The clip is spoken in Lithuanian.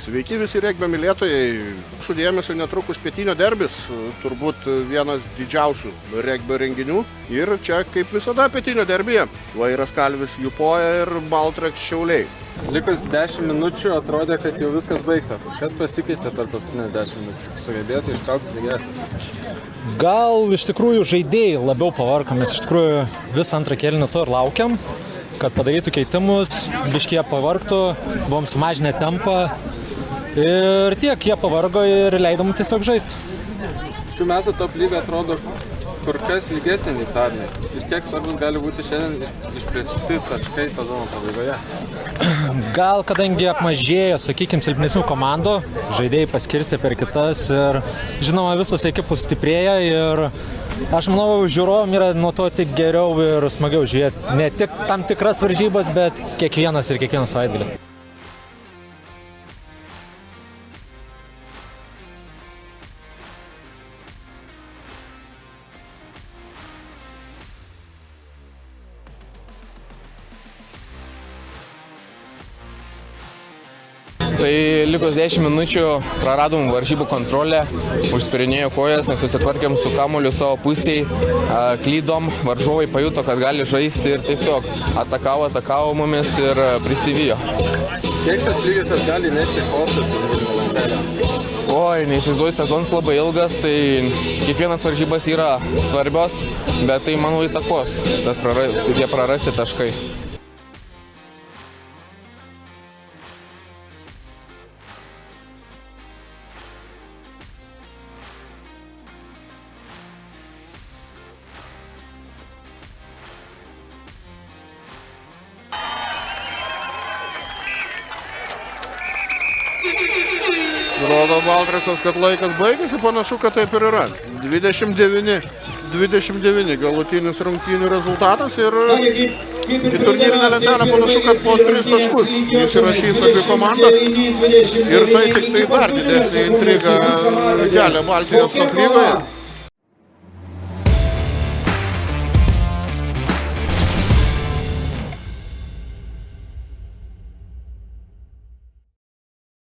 Sveiki visi regbio mylėtojai, su dėmesiu netrukus Pietinio derbis, turbūt vienas didžiausių regbio renginių. Ir čia, kaip visada, Pietinio derbyje, Vairas Kalvis Jupoja ir Baltraks Šiauliai. Likus 10 minučių atrodė, kad jau viskas baigta. Kas pasikeitė per paskutinės 10 minučių? Sugebėtų ištraukti lygiasias? Gal iš tikrųjų žaidėjai labiau pavarko, mes iš tikrųjų visą antrą kėlinį to ir laukiam, kad padarytų keitimus, biškai jie pavarktų, buvom sumažinę tempą ir tiek, jie pavargo ir leidom tiesiog žaisti. Šių metų top lyga atrodo kur kas lygesnė nei pernai. Ir kiek svarbus gali būti šiandien išplėsti taškai sezono pabaigoje? Gal kadangi apmažėjo, sakykime, silpnesnių komandų, žaidėjai paskirstė per kitas ir žinoma visos ekipos stiprėja ir aš manau, žiūrovam yra nuo to tik geriau ir smagiau žiūrėti. Ne tik tam tikras varžybas, bet kiekvienas ir kiekvienas savaitgalį. Tai likus 10 minučių praradom varžybų kontrolę, užspirinėjo kojas, nesusitvarkėm su kamuoliu savo pusėj, klydom, varžovai pajuto, kad gali žaisti ir tiesiog atakavo mumis ir prisivijo. Kiek šios lygiosios gali nešti chaosą turnyrinę lentelę? Oi, neįsivaizduoju, sezonas labai ilgas, tai kiekvienas varžybas yra svarbios, bet tai manau įtakos, tie prarasti taškai. Rodo Baltraksas, kad laikas baigėsi, panašu, kad taip ir yra. 29 galutinis rungtynių rezultatas ir į turnyrinę lentelę panašu, kad po 3 taškus įsirašys abi komandas. Ir tai tik tai dar didesnė intriga kelia Baltijos top lygoje.